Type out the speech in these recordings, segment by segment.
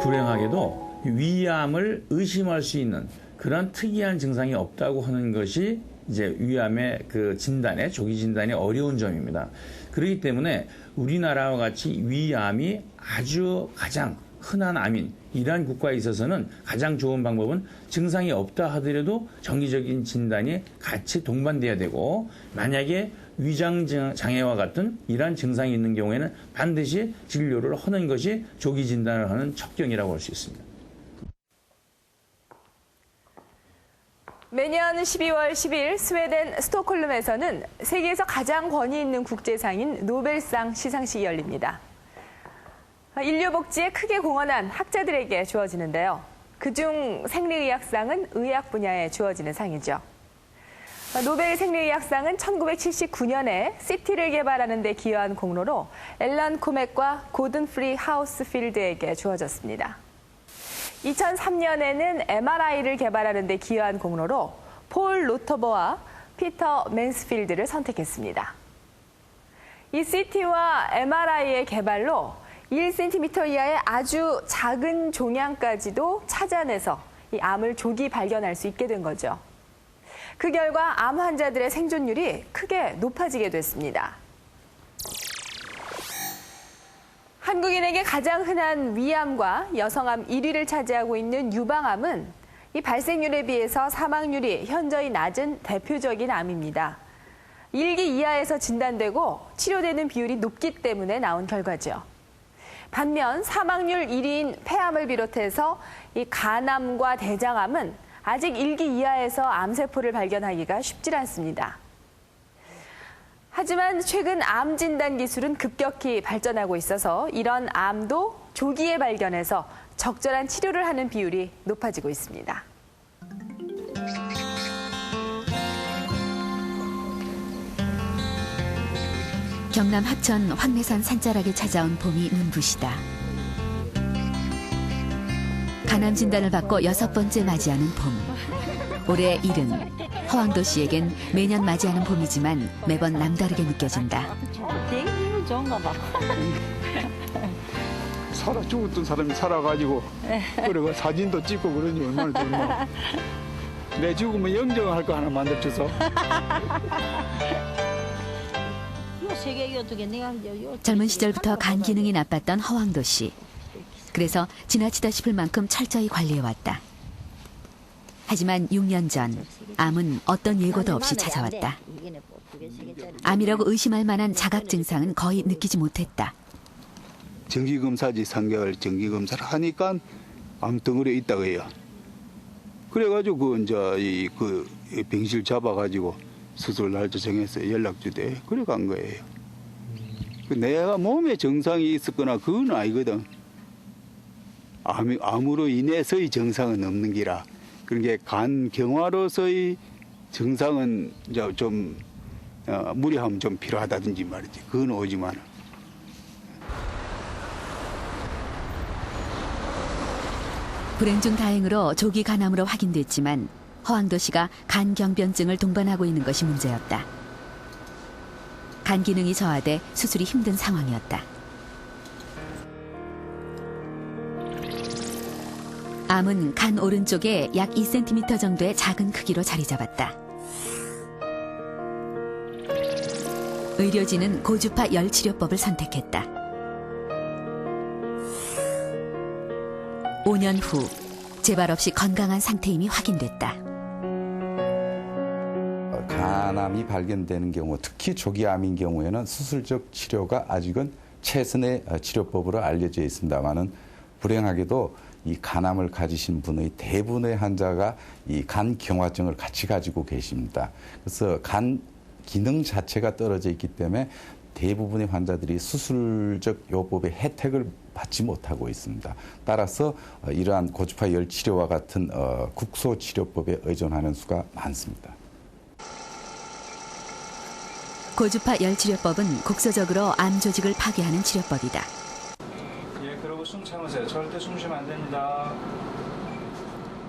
불행하게도 위암을 의심할 수 있는 그런 특이한 증상이 없다고 하는 것이 이제 위암의 그 진단에 조기 진단이 어려운 점입니다. 그렇기 때문에 우리나라와 같이 위암이 아주 가장 흔한 암인 이러한 국가에 있어서는 가장 좋은 방법은 증상이 없다 하더라도 정기적인 진단이 같이 동반돼야 되고, 만약에 위장 장애와 같은 이러한 증상이 있는 경우에는 반드시 진료를 하는 것이 조기 진단을 하는 척경이라고 할 수 있습니다. 매년 12월 10일 스웨덴 스톡홀름에서는 세계에서 가장 권위 있는 국제상인 노벨상 시상식이 열립니다. 인류 복지에 크게 공헌한 학자들에게 주어지는데요. 그중 생리의학상은 의학 분야에 주어지는 상이죠. 노벨 생리의학상은 1979년에 CT를 개발하는 데 기여한 공로로 앨런 코맥과 고든 프리 하우스필드에게 주어졌습니다. 2003년에는 MRI를 개발하는 데 기여한 공로로 폴 로터버와 피터 맨스필드를 선택했습니다. 이 CT와 MRI의 개발로 1cm 이하의 아주 작은 종양까지도 찾아내서 이 암을 조기 발견할 수 있게 된 거죠. 그 결과 암 환자들의 생존율이 크게 높아지게 됐습니다. 한국인에게 가장 흔한 위암과 여성암 1위를 차지하고 있는 유방암은 이 발생률에 비해서 사망률이 현저히 낮은 대표적인 암입니다. 1기 이하에서 진단되고 치료되는 비율이 높기 때문에 나온 결과죠. 반면 사망률 1위인 폐암을 비롯해서 이 간암과 대장암은 아직 1기 이하에서 암세포를 발견하기가 쉽지 않습니다. 하지만 최근 암 진단 기술은 급격히 발전하고 있어서 이런 암도 조기에 발견해서 적절한 치료를 하는 비율이 높아지고 있습니다. 경남 하천 황내산 산자락에 찾아온 봄이 눈부시다. 간암 진단을 받고 6번째 맞이하는 봄. 올해 70. 허황도 씨에겐 매년 맞이하는 봄이지만 매번 남다르게 느껴진다. 되게 기분 좋은가 봐. 살아 죽었던 사람이 살아가지고 그리고 사진도 찍고 그러니 얼마나 좋나. 내 죽으면 영정할 거 하나 만들어줘서. 젊은 시절부터 간 기능이 나빴던 허황도 씨. 그래서 지나치다 싶을 만큼 철저히 관리해왔다. 하지만 6년 전 암은 어떤 예고도 없이 찾아왔다. 암이라고 의심할 만한 자각 증상은 거의 느끼지 못했다. 정기검사지 3개월 정기검사를 하니까 암덩어리에 있다고 해요. 그래가지고 그 병실 잡아가지고 수술 날짜 정해서 연락 주대. 그래 간 거예요. 내가 몸에 정상이 있었거나 그건 아니거든. 암으로 인해서의 정상은 없는 기라. 그러니까 간 경화로서의 증상은 좀 무리하면 좀 필요하다든지 말이지. 그건 오지만. 불행 중 다행으로 조기 간암으로 확인됐지만 허황도 씨가 간경변증을 동반하고 있는 것이 문제였다. 간 기능이 저하돼 수술이 힘든 상황이었다. 암은 간 오른쪽에 약 2cm 정도의 작은 크기로 자리 잡았다. 의료진은 고주파 열치료법을 선택했다. 5년 후 재발 없이 건강한 상태임이 확인됐다. 간암이 발견되는 경우, 특히 조기암인 경우에는 수술적 치료가 아직은 최선의 치료법으로 알려져 있습니다만은 불행하게도 이 간암을 가지신 분의 대부분의 환자가 이 간 경화증을 같이 가지고 계십니다. 그래서 간 기능 자체가 떨어져 있기 때문에 대부분의 환자들이 수술적 요법의 혜택을 받지 못하고 있습니다. 따라서 이러한 고주파 열 치료와 같은 국소 치료법에 의존하는 수가 많습니다. 고주파 열 치료법은 국소적으로 암 조직을 파괴하는 치료법이다. 예, 그러고 숨 참으세요. 절대 숨 쉬면 안 됩니다.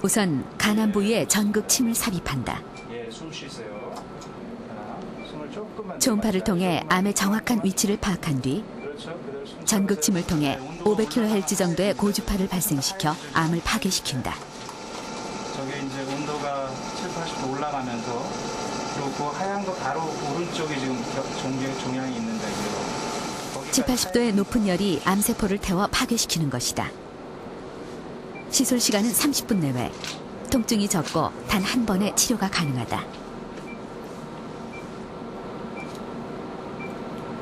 우선 간암 부위에 전극 침을 삽입한다. 예, 숨 쉬세요. 하나, 숨을 조금만. 초음파를 통해 암의 정확한 위치를 파악한 뒤 그렇죠. 그대로 전극침을 통해 500kHz 정도의 고주파를 발생시켜 암을 파괴시킨다. 저게 이제 온도가 7, 80도 올라가면서 그리고 그 하얀 거 바로 오른쪽에 지금 종양이 있는데 7, 80도의 높은 열이 암세포를 태워 파괴시키는 것이다. 시술 시간은 30분 내외. 통증이 적고 단 한 번의 치료가 가능하다.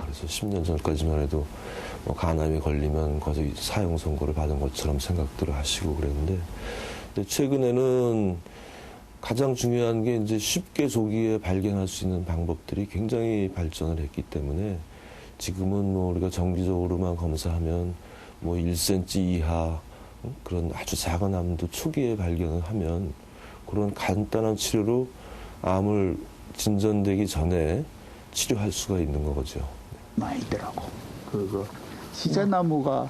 그래서 10년 전까지만 해도 간암이 걸리면 거의 사형 선고를 받은 것처럼 생각들을 하시고 그랬는데, 근데 최근에는 가장 중요한 게 이제 쉽게 조기에 발견할 수 있는 방법들이 굉장히 발전을 했기 때문에 지금은 우리가 정기적으로만 검사하면 1cm 이하 그런 아주 작은 암도 초기에 발견을 하면 그런 간단한 치료로 암을 진전되기 전에 치료할 수가 있는 거죠. 많이 있더라고. 그거 시자나무가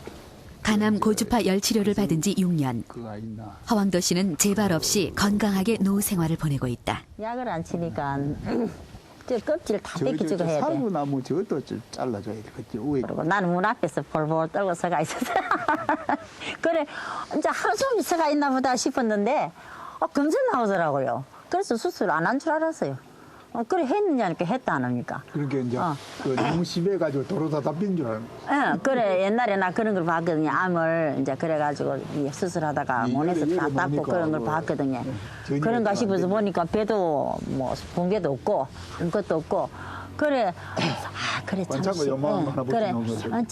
간암 고주파 열 치료를 받은 지 6년. 그거 있나? 허왕도 씨는 재발 없이 건강하게 노후 생활을 보내고 있다. 약을 안 치니까 저 껍질 다 뺏기지고 해야 돼. 사루나무 저것도 좀 잘라줘야 돼. 그치? 위에. 그리고 나는 문 앞에서 볼볼 떨고 서가 있었어. 그래, 이제 하루 종일 서가 있나 보다 싶었는데 검사 나오더라고요. 그래서 수술 안 한 줄 알았어요. 그래 했느냐니까 했다 안 합니까? 그렇게 이제 그 너무 심해가지고 도로다 빈 줄 알고. 그래 옛날에 나 그런 걸 봤거든요. 암을 이제 그래가지고 수술하다가 몸에서 다 닦고 그런 걸 봤거든요. 그런가 싶어서 보니까 배도 붕괴도 없고 아무것도 없고 그래 그래 참 그래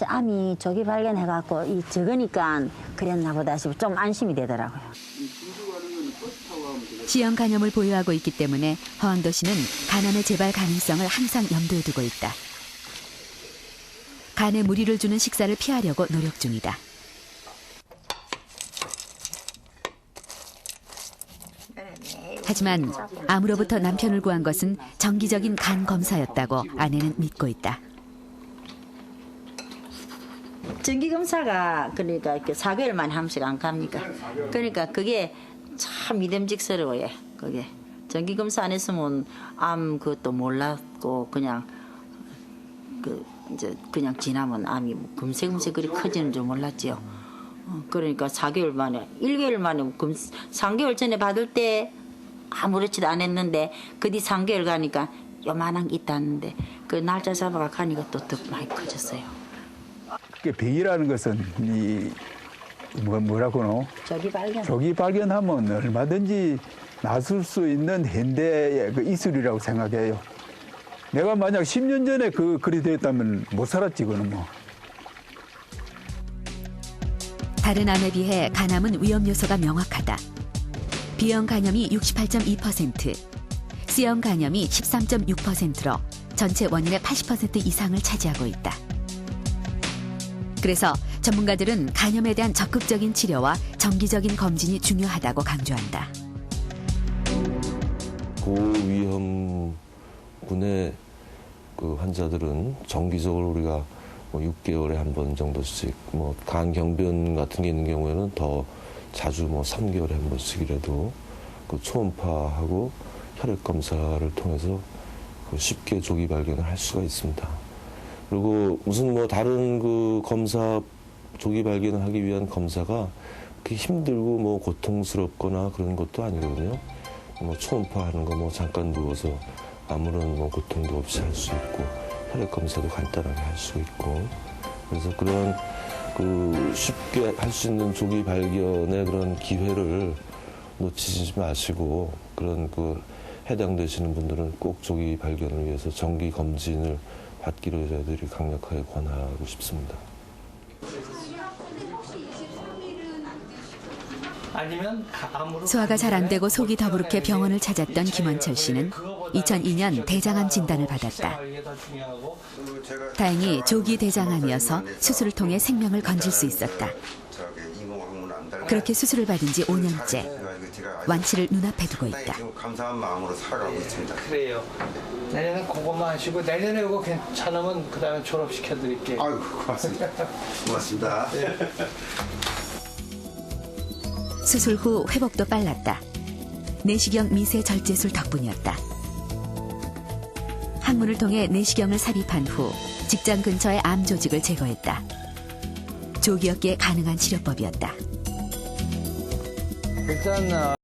암이 조기 발견해갖고 이 적으니까 그랬나 보다 싶어 좀 안심이 되더라고요. C형 간염을 보유하고 있기 때문에 허왕도 씨는 간암의 재발 가능성을 항상 염두에 두고 있다. 간에 무리를 주는 식사를 피하려고 노력 중이다. 하지만 암으로부터 남편을 구한 것은 정기적인 간 검사였다고 아내는 믿고 있다. 정기 검사가 그러니까 이렇게 4개월 만에 한 번씩 안 갑니까? 그러니까 그게 참 믿음직스러워요. 그게 정기 검사 안 했으면 암 그것도 몰랐고 그냥 그냥 지나면 암이 금세 그리 커지는 줄 몰랐지요. 그러니까 4개월 만에 1개월 만에 3개월 전에 받을 때 아무렇지도 않았는데 그 뒤 3개월 가니까 요만한 게 있다는데 그 날짜 잡아가 가니까 또 더 많이 커졌어요. 그게 병이라는 것은 뭐라고 하노? 조기 발견하면 얼마든지 나설 수 있는 현대의 그 이술이라고 생각해요. 내가 만약 10년 전에 그리 됐다면 못 살았지, 그는 뭐. 다른 암에 비해 간암은 위험 요소가 명확하다. B형 간염이 68.2%, C형 간염이 13.6%로 전체 원인의 80% 이상을 차지하고 있다. 그래서 전문가들은 간염에 대한 적극적인 치료와 정기적인 검진이 중요하다고 강조한다. 고위험군의 그 환자들은 정기적으로 우리가 6개월에 한 번 정도씩 간 경변 같은 게 있는 경우에는 더 자주 3개월에 한 번씩이라도 그 초음파하고 혈액 검사를 통해서 쉽게 조기 발견을 할 수가 있습니다. 그리고 무슨 다른 그 검사 조기 발견을 하기 위한 검사가 그렇게 힘들고 고통스럽거나 그런 것도 아니거든요. 초음파 하는 거 잠깐 누워서 아무런 고통도 없이 할 수 있고 혈액 검사도 간단하게 할 수 있고 그래서 그런 그 쉽게 할 수 있는 조기 발견의 그런 기회를 놓치지 마시고 그런 그 해당되시는 분들은 꼭 조기 발견을 위해서 정기 검진을 받기로 저희들이 강력하게 권하고 싶습니다. 소화가 잘 안 되고 속이 더부룩해 병원을 찾았던 김원철 씨는 2002년 대장암 진단을 받았다. 다행히 조기 대장암이어서 수술을 통해 생명을 건질 수 있었다. 그렇게 수술을 받은 지 5년째. 완치를 눈앞에 두고 있다. 감사한 마음으로 살아가고 있습니다. 그래요. 내년은 그것만 하시고 내년에 이거 괜찮으면 그다음에 졸업시켜드릴게요. 아유, 고맙습니다. 고맙습니다. 네. 수술 후 회복도 빨랐다. 내시경 미세 절제술 덕분이었다. 항문을 통해 내시경을 삽입한 후 직장 근처의 암 조직을 제거했다. 조기였기에 가능한 치료법이었다. 일단